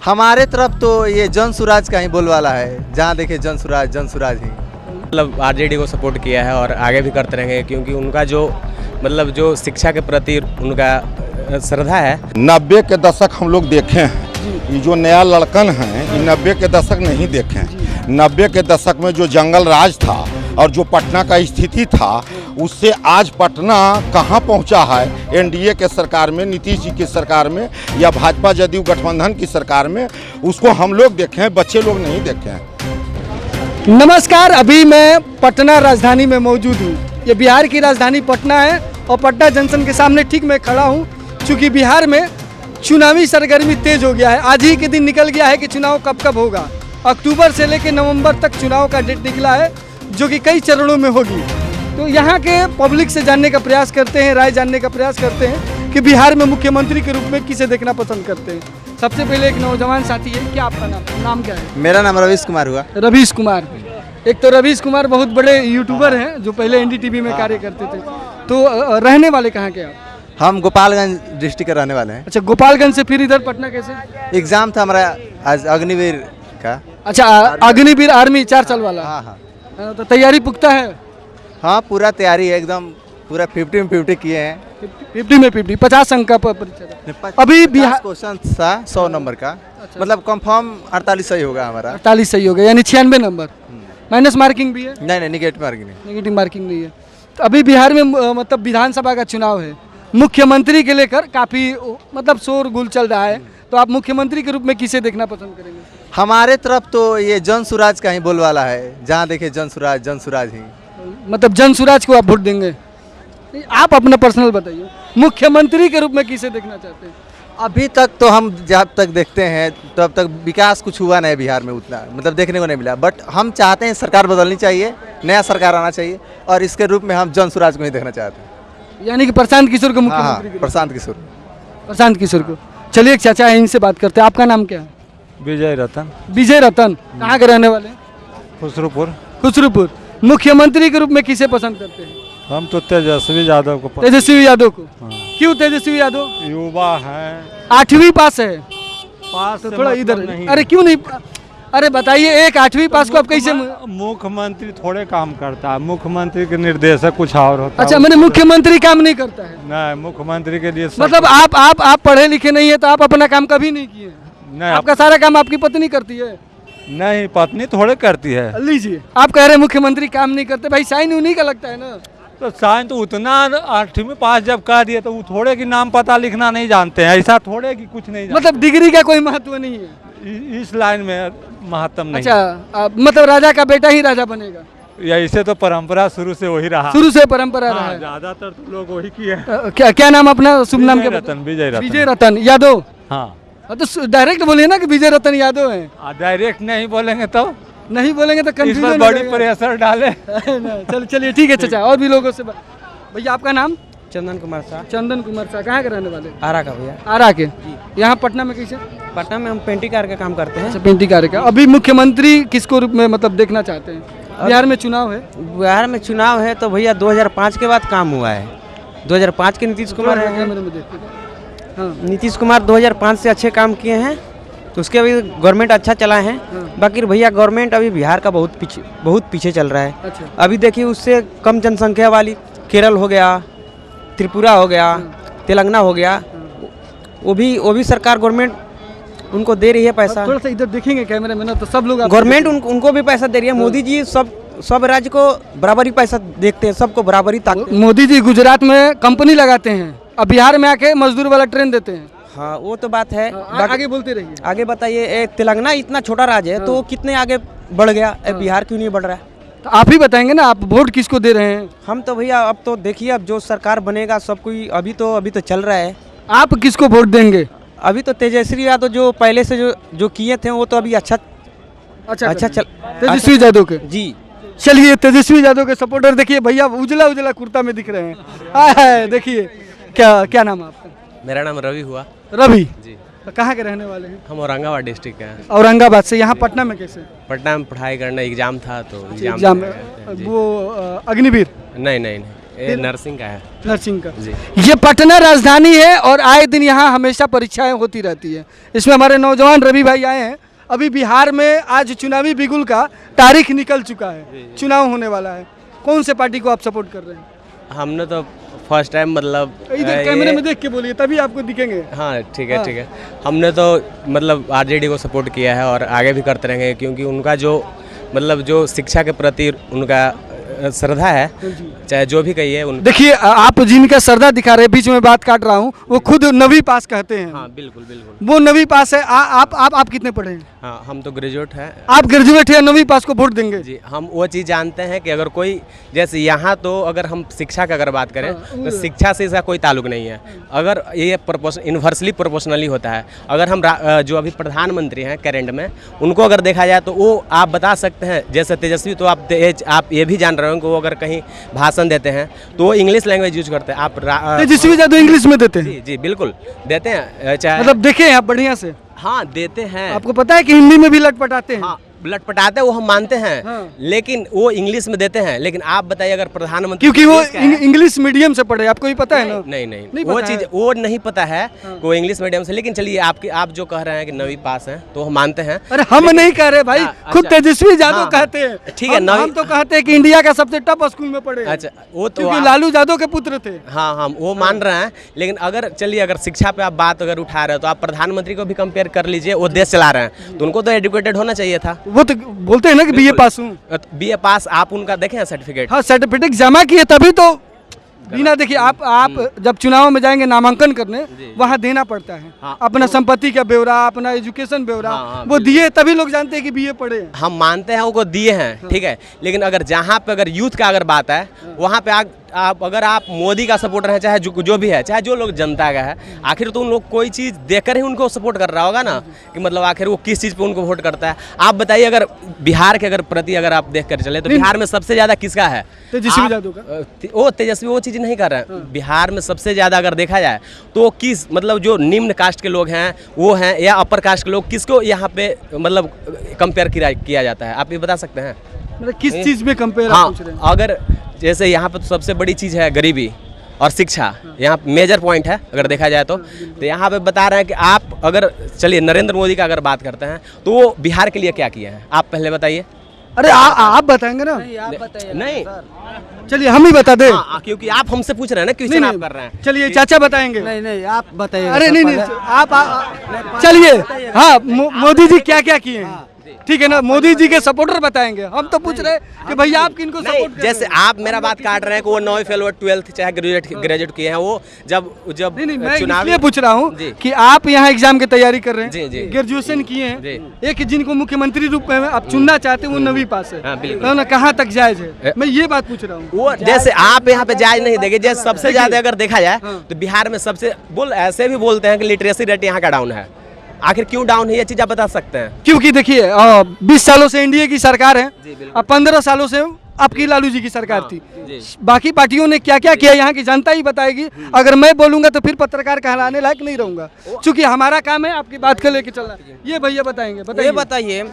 हमारे तरफ तो ये जन सुराज का ही बोलवाला है, जहाँ देखे जन सुराज ही। मतलब आरजेडी को सपोर्ट किया है और आगे भी करते रहेंगे, क्योंकि उनका जो मतलब जो शिक्षा के प्रति उनका श्रद्धा है। 90 के दशक हम लोग देखे हैं, ये जो नया लड़कन है ये 90 के दशक नहीं देखे हैं। 90 के दशक में जो जंगल राज था और जो पटना का स्थिति था, उससे आज पटना कहाँ पहुँचा है। एनडीए के सरकार में, नीतीश जी की सरकार में या भाजपा जदयू गठबंधन की सरकार में, उसको हम लोग देखे हैं, बच्चे लोग नहीं देखे हैं। नमस्कार, अभी मैं पटना राजधानी में मौजूद हूँ। ये बिहार की राजधानी पटना है और पटना जंक्शन के सामने ठीक मैं खड़ा हूँ, क्योंकि बिहार में चुनावी सरगर्मी तेज हो गया है। आज ही के दिन निकल गया है कि चुनाव कब कब होगा। अक्टूबर से लेकर नवंबर तक चुनाव का डेट निकला है, जो कि कई चरणों में होगी। तो यहाँ के पब्लिक से जानने का प्रयास करते हैं, राय जानने का प्रयास करते हैं कि बिहार में मुख्यमंत्री के रूप में किसे देखना पसंद करते हैं। सबसे पहले एक नौजवान साथी है, क्या आपका नाम क्या है? मेरा नाम रवीश कुमार हुआ। रवीश कुमार। एक तो रवीश कुमार बहुत बड़े यूट्यूबर हैं जो पहले एनडीटीवी में कार्य करते थे। तो रहने वाले कहाँ के आप? हम गोपालगंज डिस्ट्रिक्ट के रहने वाले हैं। अच्छा, गोपालगंज से फिर इधर पटना कैसे? एग्जाम था हमारा आज अग्निवीर का। अच्छा, अग्निवीर आर्मी 4 साल वाला। हाँ हाँ तो तैयारी पुख्ता है? हाँ, पूरा तैयारी है एकदम, पूरा 50 में 50 किए हैं। 50 में 50, 50 अंक का परीक्षा था। अभी बिहार क्वेश्चन था 100 नंबर का। अच्छा। मतलब कंफर्म 48 सही होगा हमारा। 48 सही हो गया, यानी 96 नंबर। माइनस मार्किंग भी है? नहीं, निगेटिव मार्किंग नहीं। नेगेटिव मार्किंग नहीं है। तो अभी बिहार में मतलब विधानसभा का चुनाव है, मुख्यमंत्री के लेकर काफ़ी मतलब शोर गुल चल रहा है। तो आप मुख्यमंत्री के रूप में किसे देखना पसंद करेंगे? हमारे तरफ तो ये जन सुराज का ही बोलवाला है, जहाँ देखे जन सुराज ही। मतलब जन सुराज को आप वोट देंगे? आप अपना पर्सनल बताइए, मुख्यमंत्री के रूप में किसे देखना चाहते हैं? अभी तक तो हम जब तक देखते हैं तब तक विकास कुछ हुआ नहीं बिहार में, उतना मतलब देखने को नहीं मिला। बट हम चाहते हैं सरकार बदलनी चाहिए, नया सरकार आना चाहिए, और इसके रूप में हम जन सुराज को ही देखना चाहते हैं। यानी कि प्रशांत किशोर को मुख्यमंत्री? हाँ, प्रशांत किशोर को। चलिए, एक चाचा है, इनसे बात करते हैं। आपका नाम क्या है? विजय रतन। विजय रतन। कहाँ के रहने वाले? खुसरूपुर। मुख्यमंत्री के रूप में किसे पसंद करते हैं? हम तो तेजस्वी यादव को तेजस्वी यादव को। हाँ। क्यों तेजस्वी यादव? युवा है, 8वीं पास है। पास तो से थोड़ा मतलब इधर नहीं। अरे क्यों नहीं? अरे बताइए, एक 8वीं पास को आप कैसे? मुख्यमंत्री थोड़े काम करता है, मुख्यमंत्री के निर्देशक कुछ और होता है। अच्छा, मैंने मुख्यमंत्री काम नहीं करता है? नहीं, मुख्यमंत्री के लिए मतलब आप पढ़े लिखे नहीं है तो आप अपना काम कभी नहीं किए? नहीं, आपका सारा काम आपकी पत्नी करती है? नहीं, पत्नी थोड़े करती है। लीजिए, आप कह रहे हैं मुख्यमंत्री काम नहीं करते, भाई साइन उन्हीं का लगता है ना। तो साइन तो उतना 8वीं पास जब कर दिया तो वो थोड़े की नाम पता लिखना नहीं जानते हैं, ऐसा थोड़े की कुछ नहीं जानते। मतलब डिग्री का कोई महत्व नहीं है इस लाइन में महत्व नहीं। अच्छा, मतलब राजा का बेटा ही राजा बनेगा? या इसे तो परंपरा शुरू से वही रहा। शुरू से परंपरा रहा है। ज्यादातर तो लोग वही किए। क्या नाम अपना शुभ नाम क्या? विजय रतन यादव। हाँ, तो डायरेक्ट बोलिए ना कि विजय रतन यादव है। डायरेक्ट नहीं बोलेंगे तो नहीं बोलेंगे तो इस पर बड़ी प्रेशर डाले। चलिए ठीक है चाचा, और भी लोगों से भैया आपका नाम? चंदन कुमार शाह। चंदन कुमार शाह। कहाँ के रहने वाले? आरा का भैया। आरा के। यहाँ पटना में कैसे? पटना में हम पेंटिंग कार का काम करते हैं। अच्छा, पेंटिंग कार्य का। अभी मुख्यमंत्री किसको रूप में मतलब देखना चाहते हैं? बिहार में चुनाव है। बिहार में चुनाव है तो भैया 2005 के बाद काम हुआ है। 2005 के नीतीश कुमार है। कैमरे में देखते हैं। हाँ। नीतीश कुमार 2005 से अच्छे काम किए हैं, तो उसके अभी गवर्नमेंट अच्छा चला है। बाकी भैया गवर्नमेंट अभी बिहार का बहुत पीछे चल रहा है। अच्छा। अभी देखिए, उससे कम जनसंख्या वाली केरल हो गया, त्रिपुरा हो गया, तेलंगाना हो गया, वो भी सरकार गवर्नमेंट उनको दे रही है पैसा। थोड़ा सा इधर देखेंगे कैमरे में ना, तो सब लोग गवर्नमेंट उनको भी पैसा दे रही है। मोदी जी सब राज्य को बराबरी पैसा देखते हैं, सबको बराबरी ताकत। मोदी जी गुजरात में कंपनी लगाते हैं, अब बिहार में आके मजदूर वाला ट्रेन देते हैं। हाँ, वो तो बात है। आगे बोलते रहिए। आगे बताइए, तेलंगाना इतना छोटा राज्य है तो कितने आगे बढ़ गया, बिहार क्यों नहीं बढ़ रहा है? तो आप ही बताएंगे ना, आप वोट किसको दे रहे हैं? हम तो भैया अब तो देखिए, अब जो सरकार बनेगा सब कोई अभी तो चल रहा है। आप किसको वोट देंगे? अभी तो तेजस्वी यादव जो पहले से जो किए थे वो तो अभी अच्छा चल। तेजस्वी यादव के। जी, चलिए, तेजस्वी यादव के सपोर्टर देखिए भैया, उजला कुर्ता में दिख रहे हैं। देखिए, क्या नाम है आपका? मेरा नाम रवि हुआ। रवि जी। तो कहाँ के रहने वाले हैं? हम औरंगाबाद डिस्ट्रिक्ट के हैं। औरंगाबाद से। यहाँ पटना में कैसे? पटना में पढ़ाई करना, एग्जाम था तो एग्जाम वो अग्निवीर? नहीं, ये नर्सिंग का है। नर्सिंग का जी। ये पटना राजधानी है और आए दिन यहाँ हमेशा परीक्षाएं होती रहती है। इसमें हमारे नौजवान रवि भाई आए हैं। अभी बिहार में आज चुनावी बिगुल का तारीख निकल चुका है, चुनाव होने वाला है। कौन से पार्टी को आप सपोर्ट कर रहे हैं? हमने तो फर्स्ट टाइम मतलब इधर कैमरे में देख के बोलिए तभी आपको दिखेंगे। हाँ ठीक है ठीक है। हमने तो मतलब आरजेडी को सपोर्ट किया है और आगे भी करते रहेंगे, क्योंकि उनका जो मतलब जो शिक्षा के प्रति उनका श्रद्धा है, चाहे जो भी कहिए उन। देखिए आप जिनका श्रद्धा दिखा रहे हैं, बीच में बात काट रहा हूँ, वो खुद 9वीं पास कहते हैं। हाँ बिल्कुल बिल्कुल। वो 9वीं पास है। आप कितने पढ़े हैं? हाँ हम तो ग्रेजुएट हैं। आप ग्रेजुएट है, 9वीं पास को वोट देंगे? जी, हम वो चीज़ जानते हैं कि अगर कोई जैसे यहाँ तो अगर हम शिक्षा का अगर बात करें तो शिक्षा से इसका कोई ताल्लुक नहीं है। अगर ये इन्वर्सली प्रोपोर्शनली होता है। अगर हम जो अभी प्रधानमंत्री हैं करेंट में, उनको अगर देखा जाए तो वो आप बता सकते हैं, जैसे तेजस्वी तो आप ये भी जान रहे हो कि वो अगर कहीं भाषण देते हैं तो वो इंग्लिश लैंग्वेज यूज करते हैं। आप तेजस्वी यादव इंग्लिश में देते हैं? जी जी बिल्कुल देते हैं। चाहे मतलब देखे आप बढ़िया से? हाँ देते हैं। आपको पता है कि हिंदी में भी लटपटाते हैं? हाँ लटपटाते हैं, वो हम मानते हैं। हाँ। लेकिन वो इंग्लिश में देते हैं। लेकिन आप बताइए अगर प्रधानमंत्री, क्योंकि वो इंग्लिश मीडियम से पढ़े, आपको भी पता है ना? नहीं वो चीज़ वो नहीं पता है को इंग्लिश मीडियम से। लेकिन चलिए आप जो कह रहे हैं कि 9वीं पास हैं तो हम मानते हैं। अरे हम नहीं कह रहे भाई, खुद तेजस्वी यादव हाँ, कहते हैं। ठीक है, हम तो कहते हैं कि इंडिया का सबसे टॉप स्कूल में पढ़े। अच्छा वो तो क्योंकि लालू यादव के पुत्र थे। हाँ हम वो मान रहे हैं। लेकिन अगर चलिए अगर शिक्षा पे आप बात अगर उठा रहे हो तो आप प्रधानमंत्री को भी कंपेयर कर लीजिए। वो देश चला रहे हैं तो उनको तो एजुकेटेड होना चाहिए था। वो तो बोलते हैं ना कि बीए पास हूँ। बीए पास आप उनका देखें सर्टिफिकेट। हाँ सर्टिफिकेट जमा किए तभी तो बिना देखिए आप जब चुनाव में जाएंगे नामांकन करने, वहाँ देना पड़ता है। हाँ, अपना संपत्ति का ब्यौरा, अपना एजुकेशन ब्यौरा, हाँ, वो दिए तभी लोग जानते हैं कि बीए पढ़े हैं। हम मानते हैं उनको दिए हैं, ठीक है। लेकिन अगर जहाँ पे अगर यूथ का अगर बात है, वहाँ पे अगर आप मोदी का सपोर्टर है, चाहे जो भी है, चाहे जो लोग जनता का है, आखिर तो उन लोग कोई चीज़ देकर ही उनको सपोर्ट कर रहा होगा ना, कि मतलब आखिर वो किस चीज़ पे उनको वोट करता है। आप बताइए अगर बिहार के अगर प्रति अगर आप देख कर चले तो बिहार में सबसे ज़्यादा किसका है? तेजस्वी यादव का। वो तेजस्वी वो चीज़ नहीं कर रहे हैं। बिहार में सबसे ज़्यादा अगर देखा जाए तो किस मतलब जो निम्न कास्ट के लोग हैं वो हैं, या अपर कास्ट के लोग, किसको यहाँ पे मतलब कंपेयर किया जाता है? आप ये बता सकते हैं? मतलब किस चीज़ में कंपेयर हाँ, पूछ रहे हैं? अगर जैसे यहाँ पे तो सबसे बड़ी चीज़ है गरीबी और शिक्षा, यहाँ मेजर पॉइंट है अगर देखा जाए तो यहाँ पे बता रहे हैं कि आप अगर चलिए नरेंद्र मोदी का अगर बात करते हैं तो वो बिहार के लिए क्या किया है, आप पहले बताइए। अरे आप बताएंगे ना? नहीं चलिए हम ही बता दें। क्योंकि आप हमसे पूछ रहे हैं ना, क्वेश्चन आप कर रहे हैं। चलिए चाचा बताएंगे। नहीं आप बताइए। अरे नहीं आप चलिए। हाँ मोदी जी क्या क्या किए हैं, ठीक है ना? मोदी जी के सपोर्टर बताएंगे। हम तो पूछ रहे हैं कि भैया आप किनको सपोर्ट कर रहे हैं? जैसे आप मेरा बात काट रहे हैं कि वो 9वीं फेल हुआ, 12th चाहे ग्रेजुएट किए हैं, वो जब नहीं मैं चुनावी इसलिए पूछ रहा हूँ जी। कि आप यहाँ एग्जाम की तैयारी कर रहे हैं, जी, जी। ग्रेजुएशन किए हैं, जी। एक जिनको मुख्यमंत्री रूप में आप चुनना चाहते हैं वो 9वीं पास है, हाँ, बिल्कुल। तो ना कहाँ तक जायज है? मैं ये बात पूछ रहा हूँ। वो जैसे आप यहाँ पे जायज नहीं देंगे, जैसे सबसे ज्यादा अगर देखा जाए तो बिहार में सबसे ऐसे भी बोलते हैं कि लिटरेसी रेट यहाँ का डाउन है। आखिर क्यों डाउन है, ये चीज आप बता सकते हैं? क्योंकि देखिए 20 सालों से एनडीए की सरकार है और 15 सालों से आपकी लालू जी की सरकार थी। बाकी पार्टियों ने क्या क्या किया यहाँ की जनता ही बताएगी। अगर मैं बोलूंगा तो फिर पत्रकार कहलाने लायक नहीं रहूंगा, क्योंकि हमारा काम है आपकी बात को लेके चलना। ये भैया बताएंगे। ये बताइए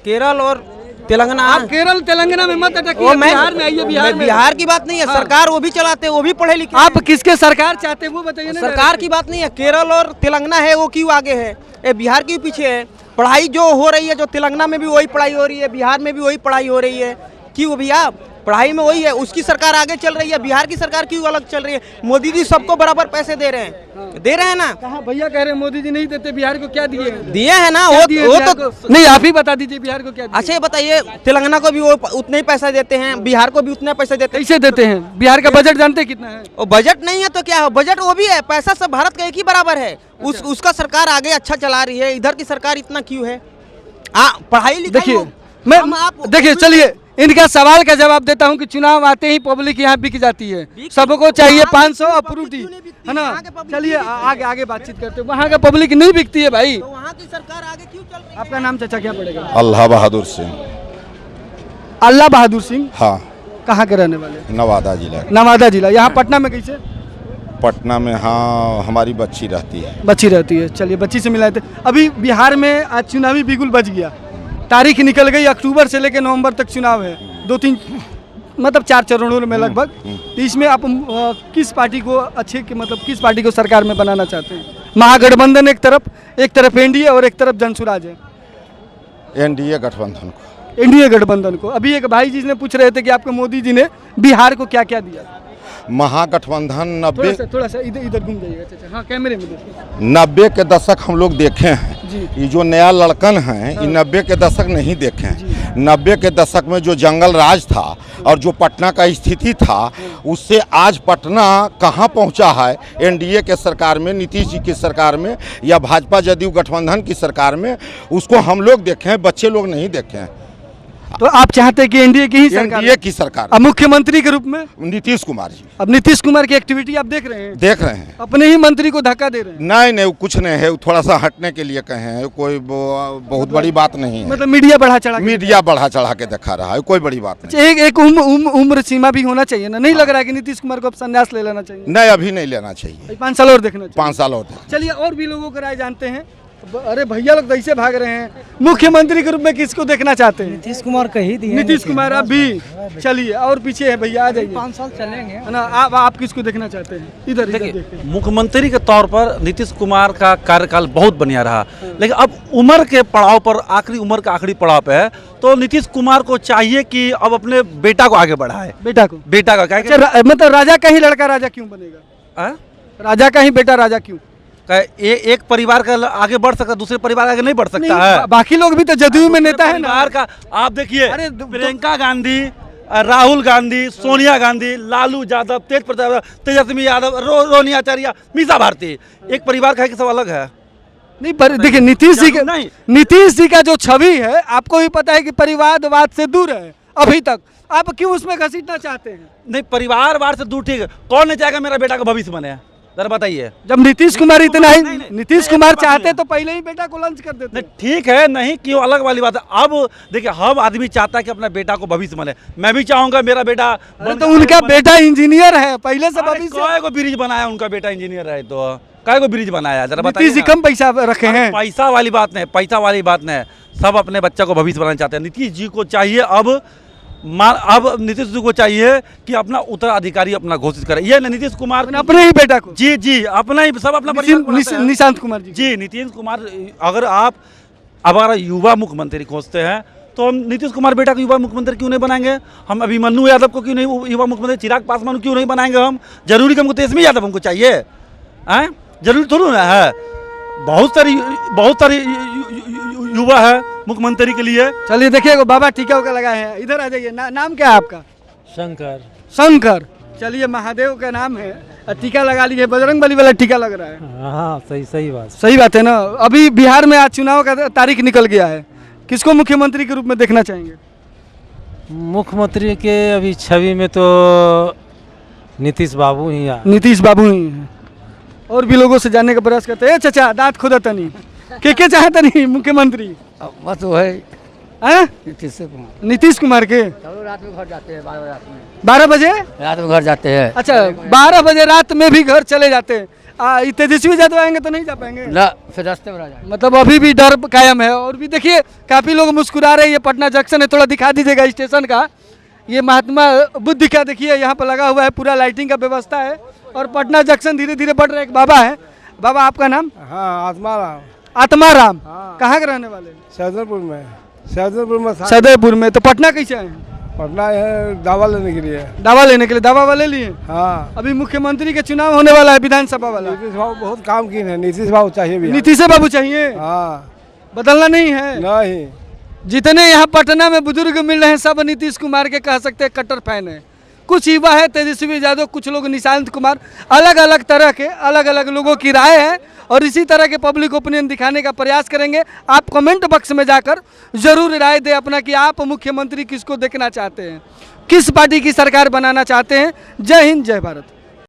केरल और तेलंगाना। आप केरल तेलंगाना में मत अटकिए, बिहार में आइए। बिहार में बिहार की बात नहीं है, सरकार वो भी चलाते हैं, वो भी पढ़े लिखे। आप किसके सरकार चाहते हैं वो बताइए ना। सरकार की बात नहीं है, केरल और तेलंगाना है वो क्यों आगे है, ये बिहार क्यों पीछे है? पढ़ाई जो हो रही है, जो तेलंगाना में भी वही पढ़ाई हो रही है, बिहार में भी वही पढ़ाई हो रही है। क्यों भैया? पढ़ाई में वही है, उसकी सरकार आगे चल रही है, बिहार की सरकार क्यों अलग चल रही है? मोदी जी सबको बराबर पैसे दे रहे हैं ना। कहाँ भैया कह रहे हैं मोदी जी नहीं देते, बिहार को क्या दिए? दिए हैं ना, वो तो नहीं, आप ही बता दीजिए बिहार को क्या दिए? अच्छा ये बताइए, तेलंगाना को भी वो उतने ही पैसा देते हैं, बिहार को भी उतना पैसा देते हैं। कैसे देते हैं? बिहार का बजट जानते हैं कितना है? और बजट नहीं है तो क्या है? बजट वो भी है, पैसा सब भारत का एक ही बराबर है। उसका सरकार आगे अच्छा चला रही है, इधर की सरकार इतना क्यों है? पढ़ाई लिखाई देखिए देखिए चलिए इनका सवाल का जवाब देता हूं कि चुनाव आते ही पब्लिक यहाँ बिक जाती है, सबको चाहिए 500 और फ्रूटी, है ना? चलिए आगे बातचीत करते हैं। वहाँ का पब्लिक नहीं बिकती है भाई, तो वहाँ की सरकार आगे क्यों चल रही है? आपका नाम चाचा क्या पड़ेगा? अल्लाह बहादुर सिंह। अल्लाह बहादुर सिंह। हाँ, कहाँ के रहने वाले? नवादा जिला। नवादा जिला। यहाँ पटना में कैसे? पटना में हाँ हमारी बच्ची रहती है। बच्ची रहती है, चलिए बच्ची से मिलाए थे। अभी बिहार में आज चुनावी बिगुल बज गया, तारीख निकल गई, अक्टूबर से लेकर नवंबर तक चुनाव है, 2-3 मतलब 4 चरणों में लगभग। तो इसमें आप किस पार्टी को अच्छे के मतलब किस पार्टी को सरकार में बनाना चाहते हैं? महागठबंधन एक तरफ एनडीए और एक तरफ जनसुराज है। एनडीए गठबंधन को। एनडीए गठबंधन को। अभी एक भाई जी ने पूछ रहे थे कि आपके मोदी जी ने बिहार को क्या क्या दिया। महागठबंधन 90 थोड़ा सा इधर घूम जाइएगा। अच्छा हाँ, कैमरे में देखिए। 90 के दशक हम लोग देखे हैं। जी। ये जो नया लड़कन है ये 90 के दशक नहीं देखे हैं। 90 के दशक में जो जंगल राज था और जो पटना का स्थिति था, उससे आज पटना कहाँ पहुँचा है। एनडीए के सरकार में, नीतीश जी की सरकार में या भाजपा जदयू गठबंधन की सरकार में, उसको हम लोग देखे हैं, बच्चे लोग नहीं देखे हैं। तो आप चाहते हैं कि एनडीए की ही सरकार? एनडीए की सरकार। अब मुख्यमंत्री के रूप में नीतीश कुमार जी। अब नीतीश कुमार की एक्टिविटी आप देख रहे हैं? देख रहे हैं। अपने ही मंत्री को धक्का दे रहे हैं। नहीं वो कुछ नहीं है, वो थोड़ा सा हटने के लिए कहे हैं, कोई बहुत बड़ी बात नहीं है। मतलब मीडिया बढ़ा चढ़ा के- मीडिया बढ़ा चढ़ा के दिखा रहा है, कोई बड़ी बात नहीं। एक उम्र सीमा भी होना चाहिए ना? नहीं लग रहा है कि नीतीश कुमार को अब संन्यास ले लेना चाहिए? नहीं अभी नहीं लेना चाहिए, 5 साल और देखना चाहिए। 5 साल और देखना। चलिए और भी लोगों को राय जानते हैं। अरे भैया लोग तो ऐसे भाग रहे हैं। मुख्यमंत्री के रूप में किसको देखना चाहते हैं? नीतीश कुमार का ही दिए। नीतीश कुमार। अब भी चलिए और पीछे है भैया, आ जाइए। 5 साल चलेंगे है ना? आप किसको देखना चाहते हैं? इधर देखिए। मुख्यमंत्री के तौर पर नीतीश कुमार का कार्यकाल बहुत बढ़िया रहा, लेकिन अब उम्र के पड़ाव पर, आखिरी उम्र का आखिरी पड़ाव पे है, तो नीतीश कुमार को चाहिए कि अब अपने बेटा को आगे बढ़ाए। बेटा का क्या? मतलब राजा का ही लड़का राजा क्यों बनेगा? राजा का ही बेटा राजा क्यों? एक परिवार का आगे बढ़ सकता, दूसरे परिवार आगे नहीं बढ़ सकता है। बाकी लोग भी तो जदयू में नेता है ना। परिवार का आप देखिए, अरे प्रियंका गांधी, राहुल गांधी, सोनिया गांधी, लालू यादव, तेजस्वी यादव, रोनी आचार्य, मीसा भारती, एक परिवार का सब अलग है। नहीं पर देखिए नीतीश जी का जो छवि है, आपको भी पता है कि परिवारवाद से दूर है अभी तक। आप क्यों उसमें घसीटना चाहते हैं? नहीं, परिवारवाद से दूर ठीक है। कौन नहीं चाहेगा मेरा बेटा का भविष्य बने? जरा बताइए। जब नीतीश कुमार इतना ही नीतीश कुमार चाहते तो पहले ही बेटा को लॉन्च कर देते। नहीं ठीक है, नहीं क्यों, अलग वाली बात है। अब देखिए, हर आदमी चाहता है कि अपना बेटा को भविष्य बने। मैं भी चाहूंगा मेरा बेटा तो उनका बेटा इंजीनियर है पहले से। काय को ब्रिज बनाया उनका बेटा इंजीनियर है, तो काय को ब्रिज बनाया? जरा बताइए। नीतीश जी कम पैसा रखे हैं। पैसा वाली बात नहीं, पैसा वाली बात नहीं, सब अपने बच्चा को भविष्य बनाना चाहते हैं। नीतीश जी को चाहिए अब नीतीश जी को चाहिए कि अपना उत्तराधिकारी अपना घोषित करे। ये नीतीश कुमार अपने ही बेटा को। जी अपना ही सब अपना निशांत कुमार जी नीतीश कुमार। अगर युवा मुख्यमंत्री खोजते हैं तो हम नीतीश कुमार बेटा को युवा मुख्यमंत्री क्यों नहीं बनाएंगे? हम अभिमन्यु यादव को क्यों नहीं युवा मुख्यमंत्री, चिराग पासवान क्यों नहीं बनाएंगे? हम जरूरी हमको तेजस्वी यादव हमको चाहिए? जरूरी थोड़ा ना है। बहुत सारी युवा है मुख्यमंत्री के लिए। चलिए देखिए बाबा टीका उका लगाए हैं। इधर आ जाइए। नाम क्या है आपका? शंकर। चलिए महादेव का नाम है, टीका लगा लिए। बजरंगबली वाला टीका लग रहा है। हाँ सही बात है ना। अभी बिहार में आज चुनाव का तारीख निकल गया है, किसको मुख्यमंत्री के रूप में देखना चाहेंगे? मुख्यमंत्री के अभी छवि में तो नीतीश बाबू ही हैं। और भी लोगों से जानने का प्रयास करते हैं। चाचा दांत खुदा तनी के चाहते नहीं मुख्यमंत्री? बस वो है नीतीश कुमार के। रात में घर जाते हैं 12 बजे रात में घर जाते हैं। अच्छा 12 बजे रात में भी घर चले जाते हैं। तेजस्वी यादव आएंगे तो नहीं जा पाएंगे ना, फिर रास्ते में रह जाएंगे। मतलब अभी भी डर कायम है। और भी देखिए काफी लोग मुस्कुरा रहे हैं। ये पटना जंक्शन है, थोड़ा दिखा दीजिएगा स्टेशन का। ये महात्मा बुद्ध का देखिए यहाँ पर लगा हुआ है, पूरा लाइटिंग का व्यवस्था है। और पटना जंक्शन धीरे धीरे बढ़ रहा है। एक बाबा है। बाबा आपका नाम? हाँ आत्माराम। कहाँ के रहने वाले? सैदपुर में। सैदपुर में। तो पटना कैसे आए? पटना है दावा लेने के लिए। दावा वाले लिए? हाँ। अभी मुख्यमंत्री के चुनाव होने वाला है, विधानसभा वाला। नीतीश बाबू बहुत काम किए हैं। नीतीश बाबू चाहिए भी। नीतीश बाबू चाहिए? हाँ। बदलना नहीं है? नहीं। जितने यहाँ पटना में बुजुर्ग मिल रहे हैं सब नीतीश कुमार के कह सकते हैं कट्टर फैन है। कुछ युवा है तेजस्वी यादव, कुछ लोग निशांत कुमार। अलग अलग तरह के अलग अलग लोगों की राय है और इसी तरह के पब्लिक ओपिनियन दिखाने का प्रयास करेंगे। आप कमेंट बॉक्स में जाकर जरूर राय दें अपना कि आप मुख्यमंत्री किसको देखना चाहते हैं, किस पार्टी की सरकार बनाना चाहते हैं। जय हिंद, जय भारत।